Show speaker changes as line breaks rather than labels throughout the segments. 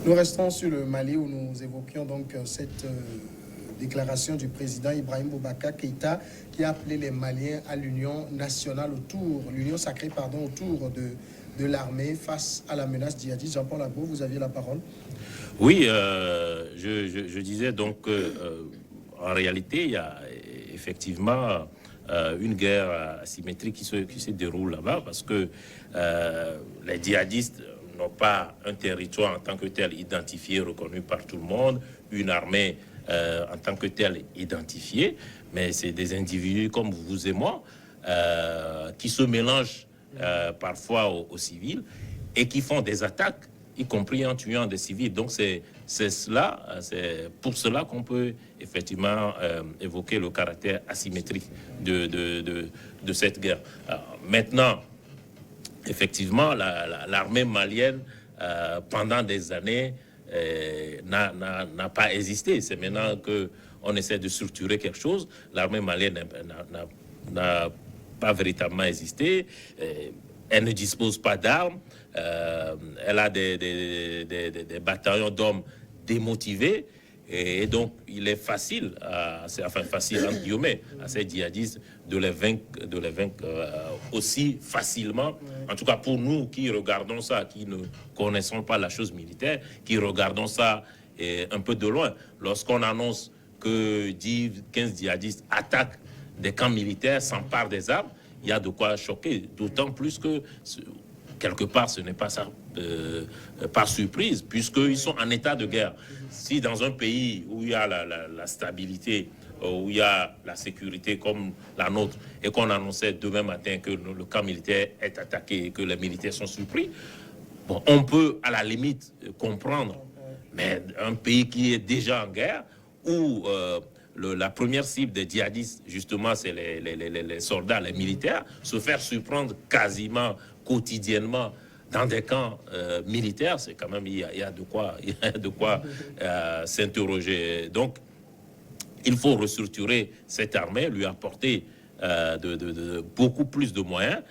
Nous restons sur le Mali où nous évoquions donc cette déclaration du président Ibrahim Boubacar Keïta qui a appelé les Maliens à l'union nationale l'union sacrée autour de l'armée face à la menace djihadiste. Jean-Paul Agbo, vous aviez la parole.
Oui, je disais donc en réalité, il y a effectivement une guerre asymétrique qui se déroule là-bas parce que les djihadistes n'ont pas un territoire en tant que tel identifié, reconnu par tout le monde, une armée en tant que telle identifiée, mais c'est des individus comme vous et moi qui se mélangent parfois aux civils et qui font des attaques, y compris en tuant des civils. Donc c'est pour cela qu'on peut effectivement évoquer le caractère asymétrique de cette guerre. Alors, maintenant, effectivement, l'armée malienne, pendant des années, n'a pas existé. C'est maintenant qu'on essaie de structurer quelque chose. L'armée malienne n'a pas véritablement existé. Elle ne dispose pas d'armes. Elle a des bataillons d'hommes démotivés. Et donc, il est facile, facile entre guillemets, à ces djihadistes de les vaincre aussi facilement. En tout cas, pour nous qui regardons ça, qui ne connaissons pas la chose militaire, qui regardons ça un peu de loin. Lorsqu'on annonce que 10-15 djihadistes attaquent des camps militaires, s'emparent des armes, il y a de quoi choquer. D'autant plus que, quelque part, ce n'est pas ça par surprise, puisqu'ils sont en état de guerre. Si dans un pays où il y a la stabilité, où il y a la sécurité comme la nôtre, et qu'on annonçait demain matin que le camp militaire est attaqué et que les militaires sont surpris, bon, on peut à la limite comprendre. Mais un pays qui est déjà en guerre, où la première cible des djihadistes, justement, c'est les soldats, les militaires, se faire surprendre quasiment quotidiennement dans des camps militaires, c'est quand même, il y a de quoi s'interroger. Donc, il faut restructurer cette armée, lui apporter beaucoup plus de moyens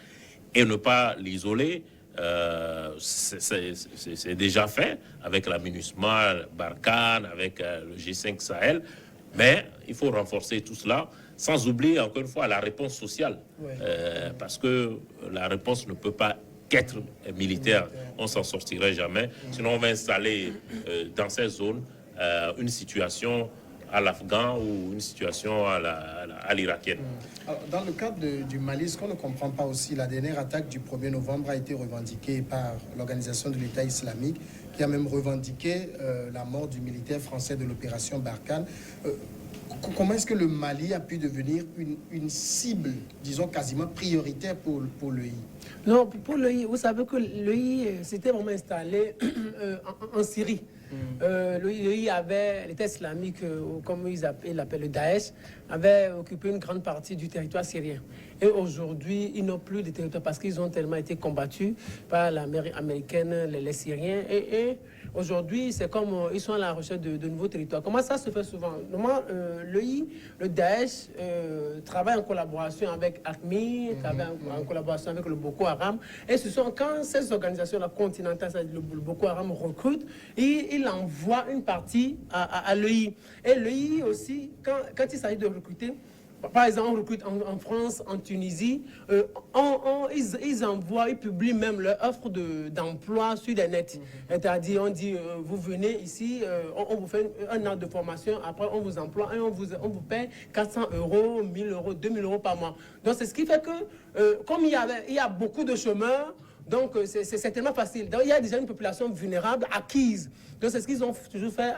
et ne pas l'isoler. C'est déjà fait avec la MINUSMA, Barkhane, avec le G5 Sahel, mais il faut renforcer tout cela, sans oublier encore une fois la réponse sociale, parce que la réponse ne peut pas qu'être militaire, on s'en sortirait jamais. Sinon, on va installer dans ces zones une situation à l'Afghan ou une situation à l'Irakienne.
Dans le cadre du Mali, ce qu'on ne comprend pas aussi, la dernière attaque du 1er novembre a été revendiquée par l'organisation de l'État islamique, qui a même revendiqué la mort du militaire français de l'opération Barkhane. Comment est-ce que le Mali a pu devenir une cible, disons, quasiment prioritaire pour l'EI?
Non, pour l'EI, vous savez que l'EI s'était vraiment installé en Syrie. L'EI avait, l'État islamique, comme ils l'appellent le Daesh, avait occupé une grande partie du territoire syrien. Et aujourd'hui, ils n'ont plus de territoire parce qu'ils ont tellement été combattus par l'armée américaine, les Syriens. Et aujourd'hui, c'est comme ils sont à la recherche de nouveaux territoires. Comment ça se fait souvent? Normalement, le Daesh travaille en collaboration avec AQMI, travaille en collaboration avec le Boko Haram. Et ce sont quand ces organisations-là continentales, le Boko Haram recrute, il envoie une partie à l'EI. Et l'EI aussi, quand il s'agit de recruter, par exemple, on recrute en France, en Tunisie, ils envoient, ils publient même leur offre d'emploi sur les nets. C'est-à-dire, on dit, vous venez ici, on vous fait un an de formation, après on vous emploie et on vous paye 400 €, 1000 €, 2000 € par mois. Donc, c'est ce qui fait que, comme il y a beaucoup de chômeurs, donc c'est tellement facile. Donc, il y a déjà une population vulnérable, acquise. Donc c'est ce qu'ils ont toujours fait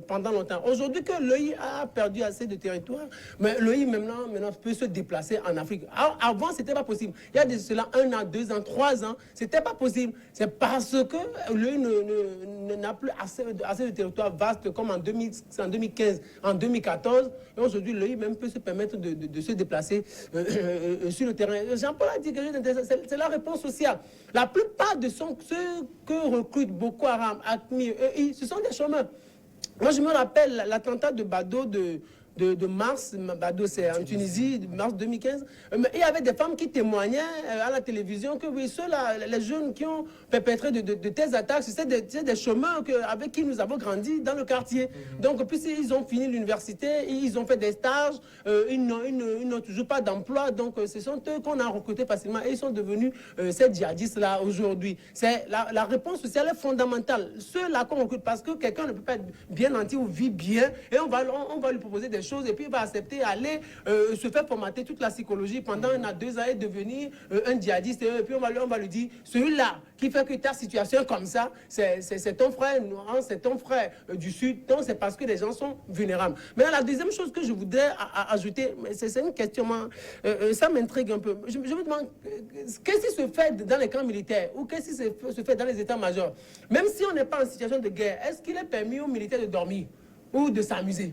pendant longtemps. Aujourd'hui que l'EI a perdu assez de territoire, mais l'EI maintenant peut se déplacer en Afrique. Avant, ce n'était pas possible. Il y a de cela 1 an, 2 ans, 3 ans, ce n'était pas possible. C'est parce que l'EI n'a plus assez de territoire vaste comme en 2015, en 2014. Et aujourd'hui, l'EI même peut se permettre de se déplacer sur le terrain. Jean-Paul a dit que c'est la réponse sociale. La plupart de ceux que recrutent Boko Haram, AQMI, ce sont des chômeurs. Moi, je me rappelle l'attentat de Bado de mars, c'est en Tunisie, de mars 2015. Mais il y avait des femmes qui témoignaient à la télévision que oui, ceux-là, les jeunes qui ont perpétré de telles attaques, c'est des chemins avec qui nous avons grandi dans le quartier. Donc, puis ils ont fini l'université, ils ont fait des stages, ils n'ont toujours pas d'emploi. Donc, ce sont eux qu'on a recrutés facilement et ils sont devenus ces djihadistes-là aujourd'hui. La réponse sociale est fondamentale. Ceux-là qu'on recrute, parce que quelqu'un ne peut pas être bien nanti ou vit bien, et on va lui proposer des choses, et puis il va accepter aller se faire formater toute la psychologie pendant 1 à 2 ans et devenir un djihadiste. Et puis on va lui dire, celui-là qui fait que ta situation est comme ça, c'est ton frère noir, c'est ton frère du Sud. Donc c'est parce que les gens sont vulnérables. Mais la deuxième chose que je voudrais ajouter, c'est une question, ça m'intrigue un peu. Je me demande, qu'est-ce qui se fait dans les camps militaires ou qu'est-ce qui se fait dans les états-majors? Même si on n'est pas en situation de guerre, est-ce qu'il est permis aux militaires de dormir ou de s'amuser?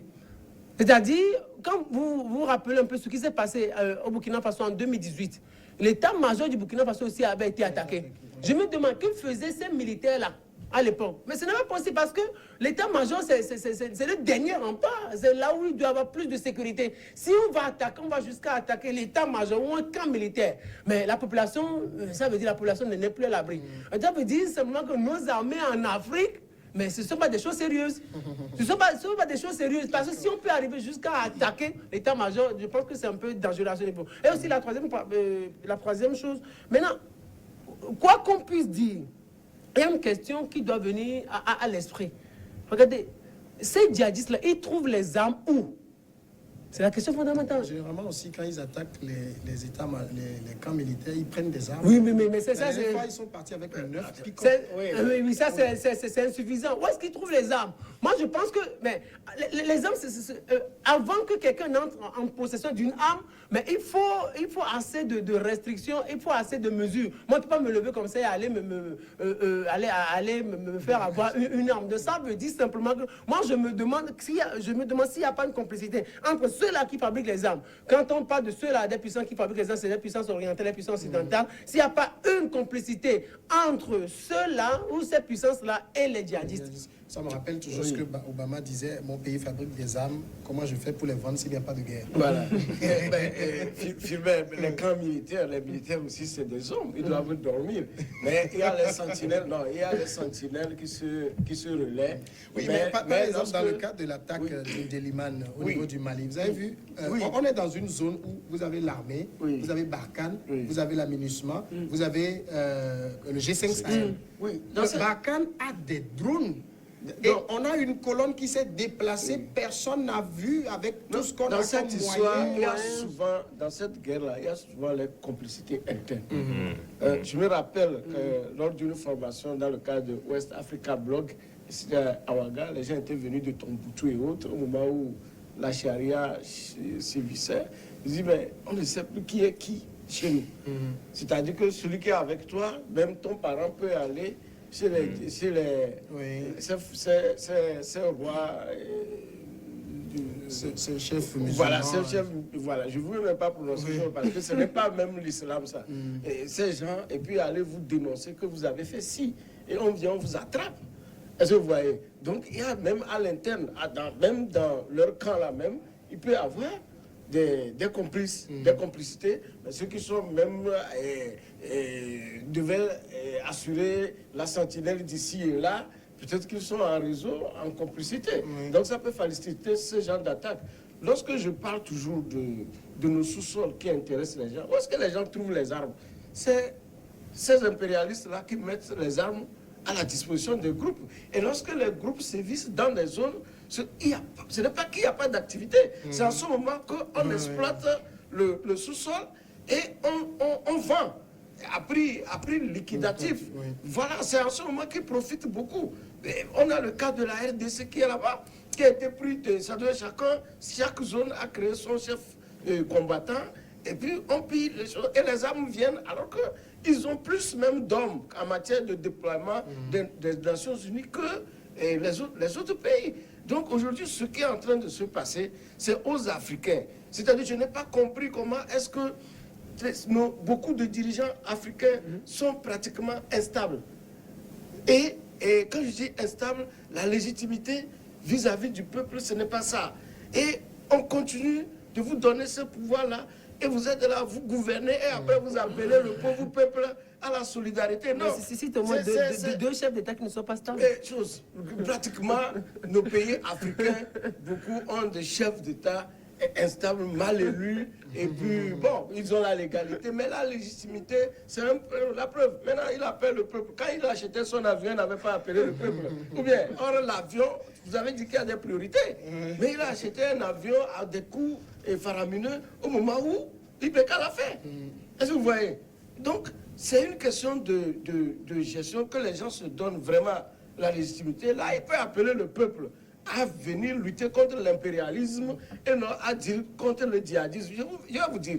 C'est-à-dire, quand vous vous rappelez un peu ce qui s'est passé au Burkina Faso en 2018, l'état-major du Burkina Faso aussi avait été attaqué. Je me demande, que faisaient ces militaires-là à l'époque? Mais ce n'est pas possible parce que l'état-major, c'est le dernier rempart. C'est là où il doit y avoir plus de sécurité. Si on va attaquer, on va jusqu'à attaquer l'état-major ou un camp militaire. Mais la population, ça veut dire la population n'est plus à l'abri. Ça veut dire simplement que nos armées en Afrique, mais ce ne sont pas des choses sérieuses. Ce ne sont pas des choses sérieuses. Parce que si on peut arriver jusqu'à attaquer l'état-major, je pense que c'est un peu dangereux à ce niveau. Et aussi la troisième chose. Maintenant, quoi qu'on puisse dire, il y a une question qui doit venir à l'esprit. Regardez, ces djihadistes-là, ils trouvent les armes où? C'est la question fondamentale.
Généralement aussi, quand ils attaquent les camps militaires, ils prennent des armes.
Oui, mais c'est ça.
Ils sont partis avec un œuf piquant.
Oui, ça, c'est insuffisant. Où est-ce qu'ils trouvent les armes? Moi, je pense que les armes, avant que quelqu'un entre en possession d'une arme, mais il faut assez de restrictions, il faut assez de mesures. Moi, je ne peux pas me lever comme ça et aller me faire avoir une arme. De ça veut dire simplement que moi, je me demande s'il n'y a pas une complicité entre ceux-là qui fabriquent les armes. Quand on parle de ceux-là, des puissances qui fabriquent les armes, c'est les puissances orientales, les puissances occidentales. S'il n'y a pas une complicité entre ceux-là ou ces puissances-là et les djihadistes.
Ça me rappelle toujours ce que Obama disait, mon pays fabrique des armes, comment je fais pour les vendre s'il n'y a pas de guerre?
Voilà. Les camps militaires, les militaires aussi, c'est des hommes, ils doivent dormir. Mais il y a les sentinelles, qui se relaient.
Oui, mais par exemple, dans le cadre de l'attaque de Deliman au niveau du Mali, vous avez vu, on est dans une zone où vous avez l'armée, vous avez Barkhane, vous avez la MINUSMA, vous avez le G5 Sahel. Barkhane a des drones. Et on a une colonne qui s'est déplacée, personne n'a vu avec tout ce qu'on a
dans cette
comme
histoire,
moyen.
il y a souvent, dans cette guerre-là, il y a souvent les complicités internes. Je me rappelle que lors d'une formation dans le cadre de West Africa Blog, c'était à Ouaga, les gens étaient venus de Tombouctou et autres, au moment où la charia sévissait. Ils disaient, mais on ne sait plus qui est qui chez nous. C'est-à-dire que celui qui est avec toi, même ton parent peut aller chez ces rois.
C'est le chef musulman.
Voilà, c'est le chef. Voilà, je ne voulais même pas prononcer parce que ce n'est pas même l'islam, ça. Et ces gens, et puis allez vous dénoncer que vous avez fait ci. Et on vient, on vous attrape. Est-ce que vous voyez? Donc, il y a même à l'interne, même dans leur camp là même, il peut y avoir des complices, des complicités, mais ceux qui sont même devaient assurer la sentinelle d'ici et là, peut-être qu'ils sont en réseau, en complicité. Donc ça peut faciliter ce genre d'attaque. Lorsque je parle toujours de nos sous-sols qui intéressent les gens, où est-ce que les gens trouvent les armes? C'est ces impérialistes-là qui mettent les armes à la disposition des groupes. Et lorsque les groupes sévissent dans des zones, ce n'est pas qu'il n'y a pas d'activité, c'est en ce moment qu'on exploite le sous-sol et on vend à prix liquidatif. Voilà, c'est en ce moment qu'ils profitent beaucoup. Et on a le cas de la RDC qui est là-bas, qui a été pris de... Ça doit chaque zone a créé son chef combattant, et puis on pille les choses, et les armes viennent alors qu'ils ont plus même d'hommes en matière de déploiement des Nations Unies que les autres pays. Donc aujourd'hui, ce qui est en train de se passer, c'est aux Africains. C'est-à-dire, je n'ai pas compris comment est-ce que beaucoup de dirigeants africains sont pratiquement instables. Et quand je dis instable, la légitimité vis-à-vis du peuple, ce n'est pas ça. Et on continue de vous donner ce pouvoir-là, et vous êtes là, vous gouvernez, et après vous appelez le pauvre peuple à la solidarité. Non,
c'est au moins deux chefs d'État qui ne sont pas stables.
Pratiquement, nos pays africains, beaucoup ont des chefs d'État instables, mal élus, et puis, bon, ils ont la légalité, mais la légitimité, c'est un peu la preuve. Maintenant, il appelle le peuple. Quand il achetait son avion, il n'avait pas appelé le peuple. Ou bien, or, l'avion, vous avez dit qu'il y a des priorités, mais il a acheté un avion à des coûts faramineux au moment où Ibeka l'a fait. Est-ce que vous voyez? Donc, c'est une question de gestion que les gens se donnent vraiment la légitimité. Là, il peut appeler le peuple à venir lutter contre l'impérialisme et non à dire contre le djihadisme. Je vais vous dire,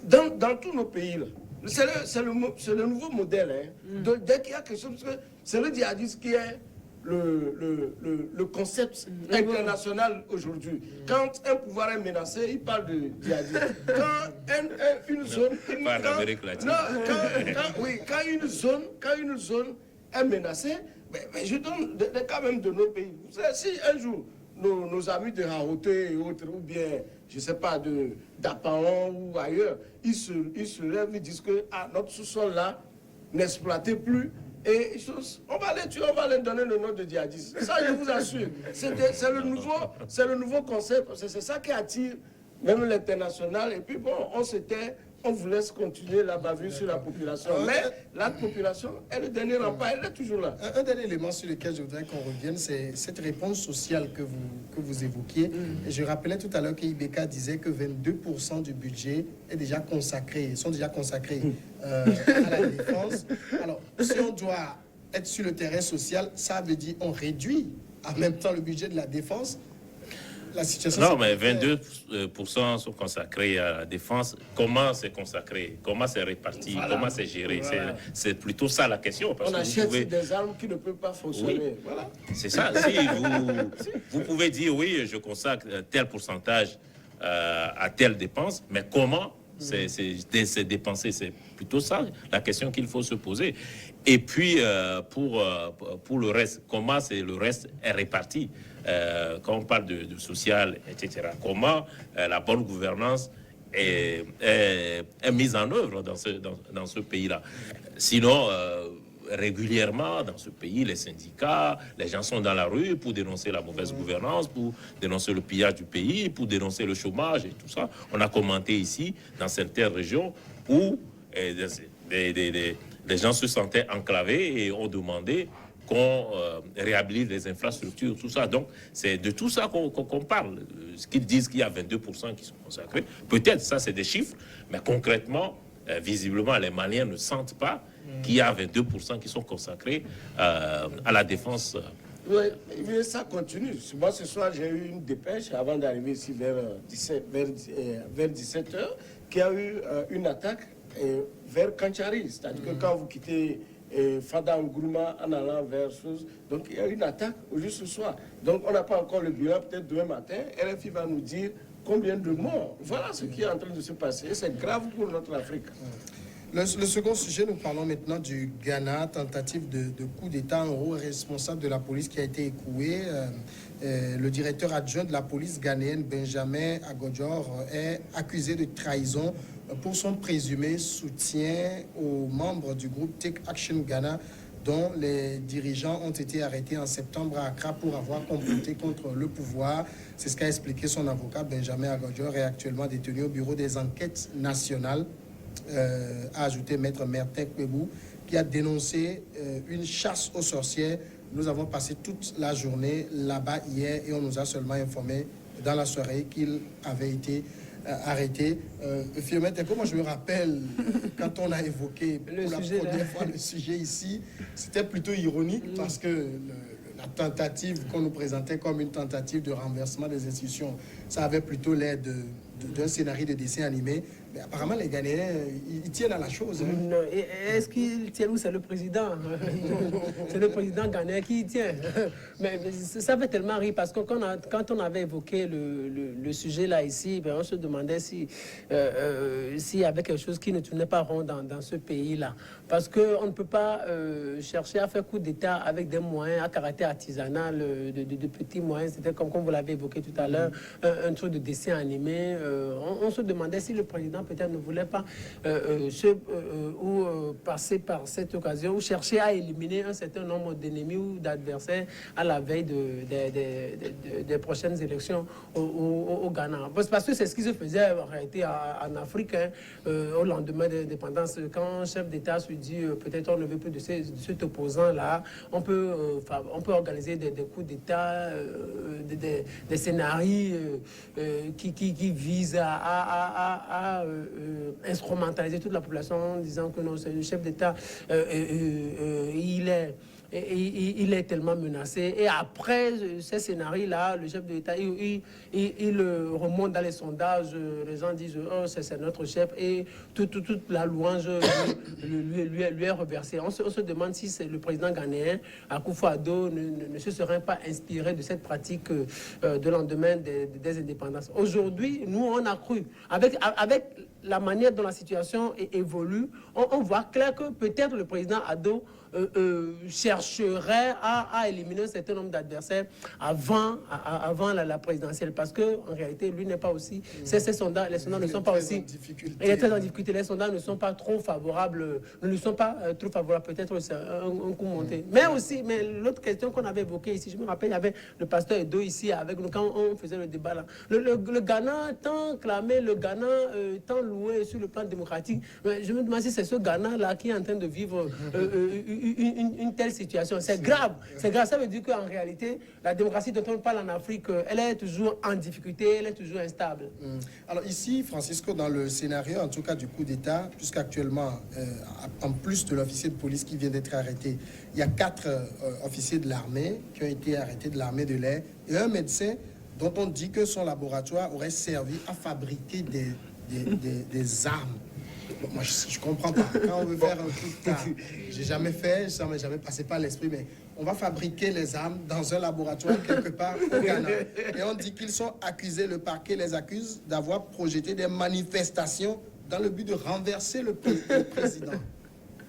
dans tous nos pays, c'est le nouveau modèle. Hein. Dès qu'il y a quelque chose, parce que c'est le djihadisme qui est le concept international aujourd'hui. Quand un pouvoir est menacé, il parle de djihadisme. Quand une zone... Quand une zone est menacée, mais je donne des cas même de nos pays. Vous savez, si un jour, nos amis de Haoté et autres, ou bien, je ne sais pas, d'Apaon ou ailleurs, ils se lèvent, ils disent que notre sous-sol là n'exploitait plus, et on va les tuer, on va leur donner le nom de djihadistes. Ça, je vous assure. C'est le nouveau concept. C'est ça qui attire même l'international. Et puis bon, on vous laisse continuer la bavure sur la population. Mais la population est le dernier rempart, elle est toujours là.
Un dernier élément sur lequel je voudrais qu'on revienne, c'est cette réponse sociale que vous évoquiez. Et je rappelais tout à l'heure qu'Ibeka disait que 22% du budget sont déjà consacrés à la défense. Alors, si on doit être sur le terrain social, ça veut dire qu'on réduit en même temps le budget de la défense. La situation,
non, mais 22% sont consacrés à la défense. Comment c'est consacré? Comment c'est réparti? Voilà. Comment c'est géré? Voilà. C'est plutôt ça la question. Parce
on achète des armes qui ne peuvent pas fonctionner. Oui. Voilà.
C'est ça. Si vous pouvez dire, oui, je consacre tel pourcentage à telle dépense, mais comment c'est dépensé? C'est plutôt ça la question qu'il faut se poser. Et puis, pour le reste, comment le reste est réparti? Quand on parle de social, etc., comment la bonne gouvernance est mise en œuvre dans ce pays-là. Sinon, régulièrement, dans ce pays, les syndicats, les gens sont dans la rue pour dénoncer la mauvaise gouvernance, pour dénoncer le pillage du pays, pour dénoncer le chômage et tout ça. On a commenté ici, dans certaines régions, où les gens se sentaient enclavés et ont demandé qu'on réhabilite les infrastructures, tout ça. Donc, c'est de tout ça qu'on parle. Ce qu'ils disent qu'il y a 22% qui sont consacrés, peut-être, ça c'est des chiffres, mais concrètement, visiblement, les Maliens ne sentent pas qu'il y a 22% qui sont consacrés à la défense.
Oui, mais ça continue. Moi, ce soir, j'ai eu une dépêche avant d'arriver ici vers 17 heures, qui a eu une attaque vers Kanchari. C'est-à-dire que quand vous quittez Fada Ngrouma en allant vers chose, donc il y a une attaque juste ce soir. Donc on n'a pas encore le bilan, peut-être demain matin, RFI va nous dire combien de morts. Voilà ce qui est en train de se passer. C'est grave pour notre Afrique.
Le second sujet, nous parlons maintenant du Ghana, tentative de coup d'État, un haut responsable de la police qui a été écroué. Le directeur adjoint de la police ghanéenne, Benjamin Agodjor, est accusé de trahison pour son présumé soutien aux membres du groupe Take Action Ghana, dont les dirigeants ont été arrêtés en septembre à Accra pour avoir comploté contre le pouvoir. C'est ce qu'a expliqué son avocat. Benjamin Agodjor est actuellement détenu au bureau des enquêtes nationales, a ajouté Maître Mertin Kwebou, qui a dénoncé une chasse aux sorcières. Nous avons passé toute la journée là-bas hier et on nous a seulement informé dans la soirée qu'il avait été arrêté. Fiomette, comment je me rappelle quand on a évoqué pour la première fois le sujet ici, c'était plutôt ironique parce que la tentative qu'on nous présentait comme une tentative de renversement des institutions, ça avait plutôt l'air d'un scénario de dessin animé. Mais apparemment, les Ghanéens, ils tiennent à la chose. Hein.
Non, est-ce qu'il tient ou c'est le président? C'est le président ghanéen qui y tient. Mais ça fait tellement rire parce que quand on avait évoqué le sujet là ici, ben, on se demandait s'il y avait quelque chose qui ne tournait pas rond dans ce pays-là. Parce qu'on ne peut pas chercher à faire coup d'État avec des moyens à caractère artisanal, de petits moyens. C'était comme vous l'avez évoqué tout à l'heure, un truc de dessin animé. On se demandait si le président peut-être ne voulait pas passer par cette occasion ou chercher à éliminer un certain nombre d'ennemis ou d'adversaires à la veille des prochaines élections au Ghana. Parce que c'est ce qui se faisait en réalité en Afrique, hein, au lendemain de l'indépendance. Quand un chef d'État se dit peut-être on ne veut plus de cet opposant-là, on peut organiser des coups d'État, des scénarios qui visent à instrumentaliser toute la population en disant que non, c'est le chef d'État, il est tellement menacé. Et après ces scénarios-là, le chef de l'État, il remonte dans les sondages. Les gens disent oh, c'est notre chef. Et toute la louange lui est reversée. On se demande si c'est le président ghanéen, Akufo-Addo, ne se serait pas inspiré de cette pratique de lendemain des indépendances. Aujourd'hui, nous, on a cru. Avec la manière dont la situation évolue, on voit clair que peut-être le président Addo chercherait à éliminer un certain nombre d'adversaires avant la présidentielle, parce que en réalité lui n'est pas aussi les sondages ne sont pas aussi, il est très en difficulté, les sondages ne sont pas trop favorables, peut-être c'est un coup monté, mais l'autre question qu'on avait évoquée ici, je me rappelle, il y avait le pasteur Edo ici avec nous quand on faisait le débat là, le Ghana tant clamé, le Ghana tant loué sur le plan démocratique, mais je me demande si c'est ce Ghana là qui est en train de vivre une telle situation. C'est grave. C'est grave. Ça veut dire qu'en réalité, la démocratie dont on parle en Afrique, elle est toujours en difficulté, elle est toujours instable.
Alors ici, Francisco, dans le scénario, en tout cas du coup d'État, puisqu'actuellement, en plus de l'officier de police qui vient d'être arrêté, il y a 4 officiers de l'armée qui ont été arrêtés, de l'armée de l'air, et un médecin dont on dit que son laboratoire aurait servi à fabriquer des armes. Moi, je comprends pas. Quand on veut faire un truc, j'ai jamais fait, ça m'est jamais passé par l'esprit, mais on va fabriquer les armes dans un laboratoire quelque part au Ghana. Et on dit qu'ils sont accusés, le parquet les accuse d'avoir projeté des manifestations dans le but de renverser le président.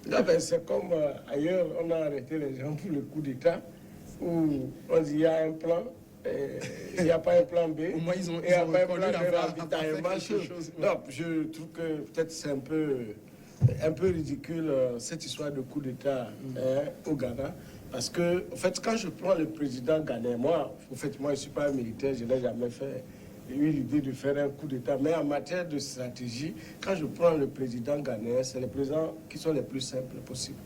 Non, ben, c'est comme ailleurs, on a arrêté les gens pour le coup d'État, où on dit il y a un plan. Il n'y a pas un plan B.
Au moins, ils ont
pas un plan
reconnu d'avoir
quelque chose. Non, je trouve que peut-être c'est un peu ridicule cette histoire de coup d'État au Ghana. Parce que, en fait, quand je prends le président ghanéen, moi, je ne suis pas un militaire, je n'ai jamais eu l'idée de faire un coup d'État. Mais en matière de stratégie, quand je prends le président ghanéen, c'est les présidents qui sont les plus simples possibles.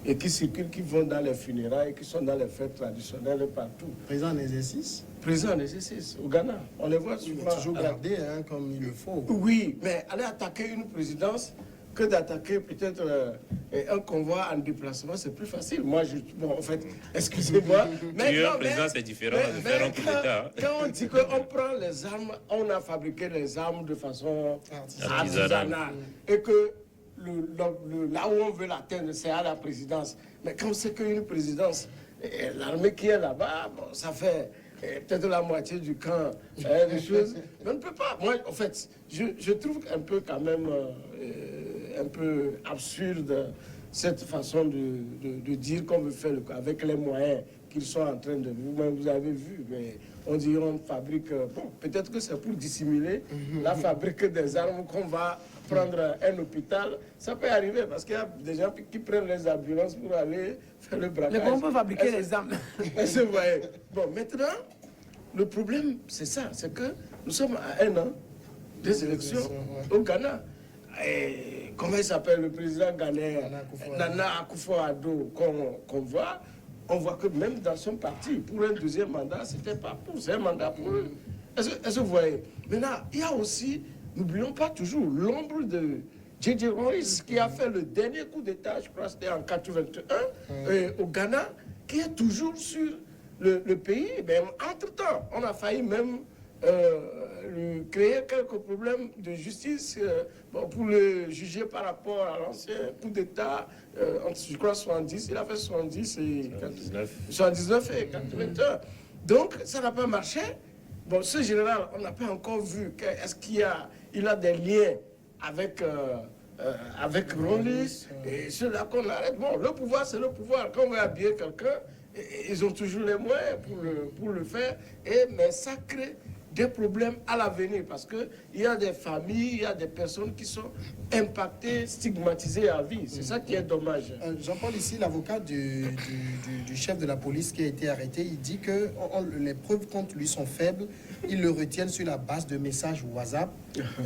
Et qui circulent, qui vont dans les funérailles, qui sont dans les fêtes traditionnelles partout.
Président en exercice?
Président en exercice, au Ghana. On les voit souvent.
Toujours gardé, hein, comme il le faut.
Oui, mais aller attaquer une présidence que d'attaquer peut-être un convoi en déplacement, c'est plus facile. Moi, en fait, excusez-moi.
Mais un président, c'est différent de faire un coup d'État.
Quand on dit qu'on prend les armes, on a fabriqué les armes de façon artisanale. Et que là où on veut l'atteindre, c'est à la présidence. Mais quand on sait qu'une présidence, l'armée qui est là-bas, bon, ça fait peut-être la moitié du camp, des choses. Mais on ne peut pas. Moi, en fait, je trouve un peu quand même un peu absurde cette façon de dire qu'on veut faire avec les moyens qu'ils sont en train de... Vous avez vu, mais on dit on fabrique... Bon, peut-être que c'est pour dissimuler la fabrique des armes qu'on va prendre un hôpital. Ça peut arriver parce qu'il y a des gens qui prennent les ambulances pour aller faire le braquage.
Mais on peut fabriquer les armes.
Bon, maintenant, le problème, c'est ça. C'est que nous sommes à 1 an des élections au Ghana. Et comment il s'appelle le président ghanéen, Nana Akufo-Addo, qu'on voit, on voit que même dans son parti, pour un deuxième mandat, c'était pas pour, c'est un mandat pour eux. Est-ce que vous voyez? Maintenant, il y a aussi, n'oublions pas toujours, l'ombre de J.J. Royce qui a fait le dernier coup d'État, je crois que c'était en 81, au Ghana, qui est toujours sur le pays. Ben, entre-temps, on a failli même créer quelques problèmes de justice pour le juger par rapport à l'ancien coup d'État, je crois 70, il a fait 70 et 79 et 81. Donc, ça n'a pas marché. Bon, ce général, on n'a pas encore vu. Est-ce qu'il a des liens avec Ronlis et ceux-là qu'on arrête? Bon, le pouvoir, c'est le pouvoir. Quand on veut habiller quelqu'un, ils ont toujours les moyens pour le faire. Mais ça crée des problèmes à l'avenir parce qu'il y a des familles, il y a des personnes qui sont impactées, stigmatisées à vie. C'est ça qui est dommage.
Jean-Paul, ici, l'avocat du chef de la police qui a été arrêté, il dit que les preuves contre lui sont faibles. Ils le retiennent sur la base de messages WhatsApp.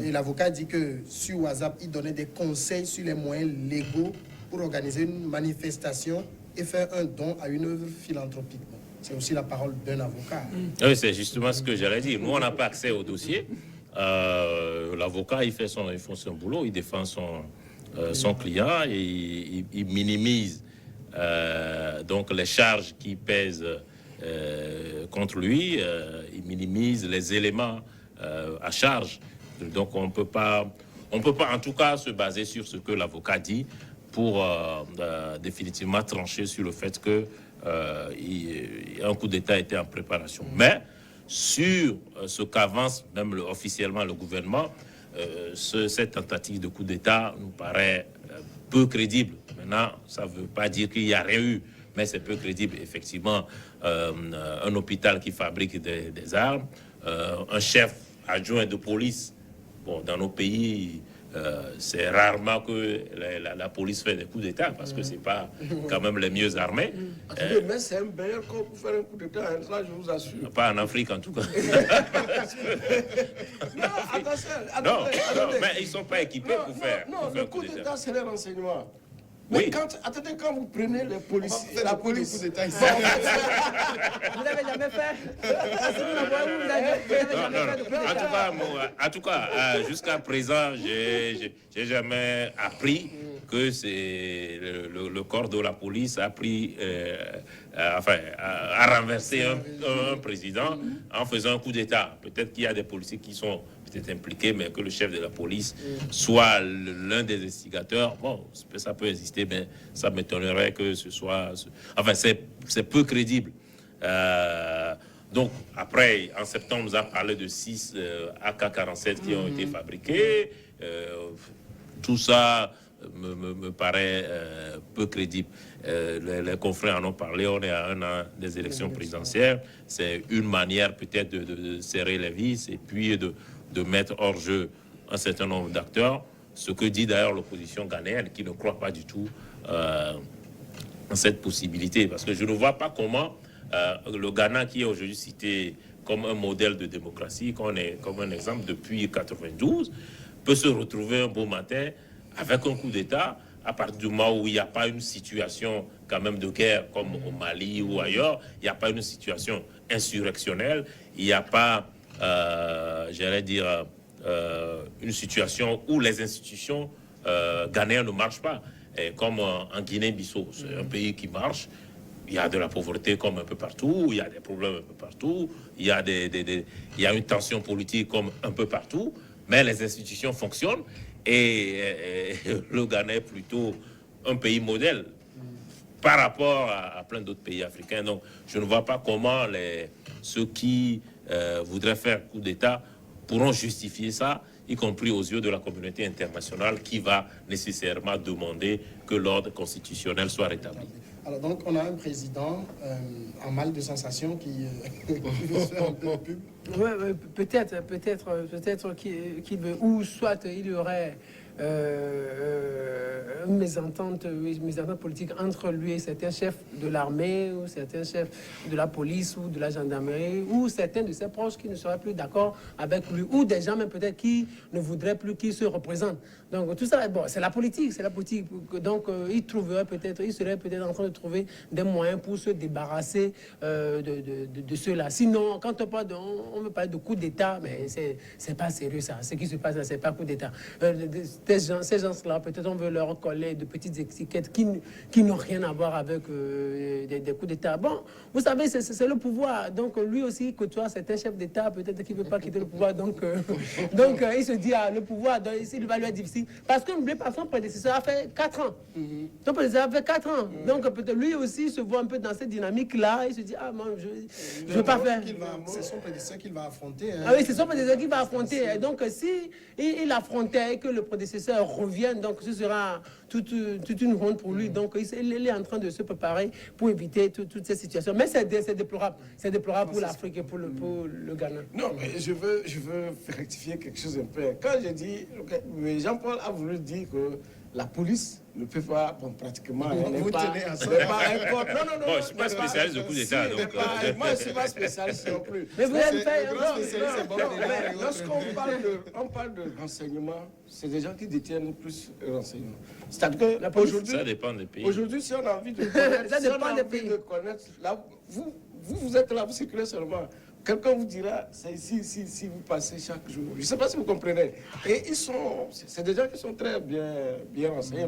Et l'avocat dit que sur WhatsApp, il donnait des conseils sur les moyens légaux pour organiser une manifestation et faire un don à une œuvre philanthropique. C'est aussi la parole d'un avocat.
Oui, c'est justement ce que j'allais dire. Nous, on n'a pas accès au dossier. L'avocat, il fait son boulot, il défend son client et il minimise donc les charges qui pèsent contre lui. Il minimise les éléments à charge. Donc, on peut pas en tout cas se baser sur ce que l'avocat dit pour définitivement trancher sur le fait que un coup d'État était en préparation. Mais sur ce qu'avance même officiellement le gouvernement, cette tentative de coup d'État nous paraît peu crédible. Maintenant, ça ne veut pas dire qu'il n'y a rien eu, mais c'est peu crédible. Effectivement, un hôpital qui fabrique des armes, un chef adjoint de police, bon, dans nos pays, c'est rarement que la police fait des coups d'État parce que c'est pas quand même les mieux armés.
Attendez, mais c'est un meilleur corps pour faire un coup d'État, hein, ça je vous assure.
Pas en Afrique en tout cas.
Non, attention,
Non,
attendez.
mais ils sont pas équipés pour faire.
Non,
pour faire
le coup d'État, c'est les renseignements. Mais
Oui.
quand vous prenez les policiers, la police,
coup d'État ici.
Vous l'avez jamais fait? Vous l'avez jamais fait de coup d'État?
En tout cas, jusqu'à présent, j'ai jamais appris que c'est le corps de la police a pris, a renversé un président en faisant un coup d'État. Peut-être qu'il y a des policiers qui sont peut-être impliqués, mais que le chef de la police soit l'un des instigateurs, bon, ça peut exister, mais ça m'étonnerait que ce soit... Enfin, c'est peu crédible. Donc, après, en septembre, on nous a parlé de 6 AK-47 qui ont été fabriqués. Tout ça me paraît peu crédible. Les confrères en ont parlé, on est à un an des élections présidentielles. C'est une manière peut-être de serrer les vis et puis de mettre hors jeu un certain nombre d'acteurs. Ce que dit d'ailleurs l'opposition ghanéenne, qui ne croit pas du tout en cette possibilité. Parce que je ne vois pas comment le Ghana, qui est aujourd'hui cité comme un modèle de démocratie, comme un exemple depuis 92, peut se retrouver un beau matin avec un coup d'État à partir du moment où il n'y a pas une situation quand même de guerre comme au Mali ou ailleurs, il n'y a pas une situation insurrectionnelle, il n'y a pas, j'allais dire, une situation où les institutions ghanéennes ne marchent pas. Et comme en Guinée-Bissau, c'est un pays qui marche. Il y a de la pauvreté comme un peu partout, il y a des problèmes un peu partout, il y a, il y a une tension politique comme un peu partout, mais les institutions fonctionnent et le Ghana est plutôt un pays modèle par rapport à plein d'autres pays africains. Donc, je ne vois pas comment ceux qui voudraient faire coup d'État pourront justifier ça, y compris aux yeux de la communauté internationale qui va nécessairement demander que l'ordre constitutionnel soit rétabli.
Alors donc, on a un président en mal de sensation qui veut se faire un peu de pub.
Ouais, peut-être qu'il veut, ou soit il y aurait une mésentente politique entre lui et certains chefs de l'armée ou certains chefs de la police ou de la gendarmerie ou certains de ses proches qui ne seraient plus d'accord avec lui ou des gens même peut-être qui ne voudraient plus qu'il se représente. Donc tout ça, bon, c'est la politique. Donc il serait peut-être en train de trouver des moyens pour se débarrasser de ceux-là. Sinon, quand on veut parler de coup d'État, mais c'est pas sérieux ça. Ce qui se passe là, c'est pas coup d'État. ces gens-là, peut-être on veut leur coller de petites étiquettes qui n'ont rien à voir avec des coups d'État. Bon, vous savez, c'est le pouvoir. Donc, lui aussi, côtoie certains chefs d'État, peut-être qu'il ne veut pas quitter le pouvoir. Donc, il se dit, le pouvoir, il va lui être difficile. Parce que n'oubliez pas, son prédécesseur a fait 4 ans. Son prédécesseur a fait 4 ans. Donc, peut-être lui aussi se voit un peu dans cette dynamique-là. Il se dit, ah, moi, je ne veux pas faire.
C'est son prédécesseur qu'il va affronter. Hein.
Ah oui, c'est son prédécesseur qu'il va affronter. Et donc, si il affrontait et que le prédécesseur revienne, donc ce sera toute une honte pour lui. Donc, il est en train de se préparer pour éviter toutes ces situations. Mais c'est déplorable. C'est déplorable pour l'Afrique et pour le Ghana.
Non, mais je veux rectifier quelque chose un peu. Quand j'ai dit, Jean-Paul a voulu dire que la police ne peut pas, bon, pratiquement,
vous tenez à ça.
Non, non.
Bon, je ne suis pas spécialiste de coups d'État. Donc,
moi, je ne suis pas spécialiste non plus.
Mais vous avez fait...
Lorsqu'on parle de renseignement, c'est des gens qui détiennent plus de renseignements. C'est-à-dire qu'aujourd'hui...
Ça dépend des pays.
Aujourd'hui, si on a envie de connaître...
Ça dépend des pays.
Là, vous êtes là, vous circulez seulement. Quelqu'un vous dira, c'est ici, si vous passez chaque jour. Je ne sais pas si vous comprenez. Et c'est des gens qui sont très bien renseignés.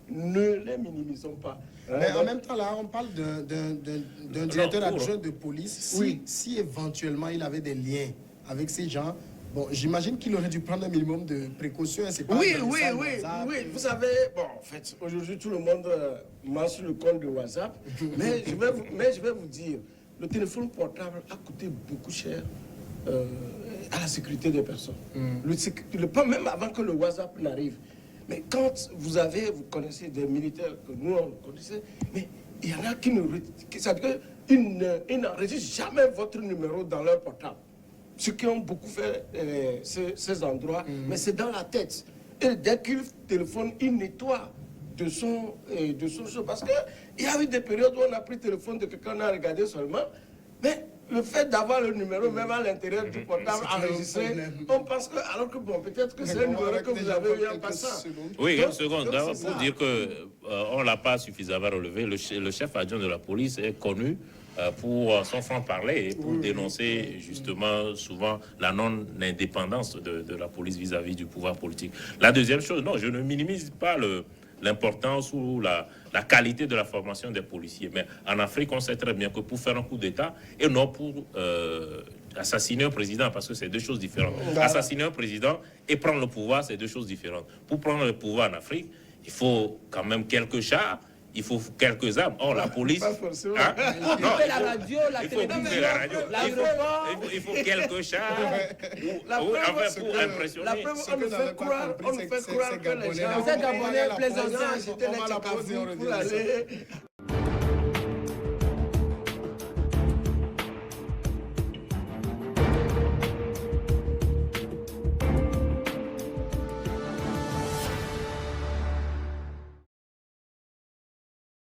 Ne les minimisons pas.
Mais en même temps, là, on parle d'un directeur adjoint de police. Si éventuellement il avait des liens avec ces gens, bon, j'imagine qu'il aurait dû prendre un minimum de précautions.
Oui. Vous savez, bon, en fait, aujourd'hui, tout le monde marche sur le compte de WhatsApp. mais je vais vous dire, le téléphone portable a coûté beaucoup cher à la sécurité des personnes. Même avant que le WhatsApp n'arrive. Mais quand vous connaissez des militaires que nous on connaissait, mais il y en a qui n'enregistrent jamais votre numéro dans leur portable. Ceux qui ont beaucoup fait ces endroits, mais c'est dans la tête. Et dès qu'ils téléphonent, ils nettoient de son jeu. Parce qu'il y a eu des périodes où on a pris le téléphone de quelqu'un, on a regardé seulement, mais le fait d'avoir le numéro même à l'intérieur du portable enregistré, on pense que, alors que bon, peut-être que c'est le numéro que vous avez eu en passant.
Oui, une seconde, d'abord pour dire qu'on ne l'a pas suffisamment relevé, le chef adjoint de la police est connu pour son franc-parler et pour dénoncer justement souvent la non-indépendance de la police vis-à-vis du pouvoir politique. La deuxième chose, non, je ne minimise pas l'importance ou la qualité de la formation des policiers. Mais en Afrique, on sait très bien que pour faire un coup d'État, et non pour assassiner un président, parce que c'est deux choses différentes. Assassiner un président et prendre le pouvoir, c'est deux choses différentes. Pour prendre le pouvoir en Afrique, il faut quand même quelques chars, il faut quelques armes. Or, la police...
Il faut la radio, la télévision, l'aéroport.
Il faut quelques chars pour impressionner.
La preuve, on nous fait croire que les gens...
Ces Gabonais plaisantaient.
C'était les Tchakavous pour aller...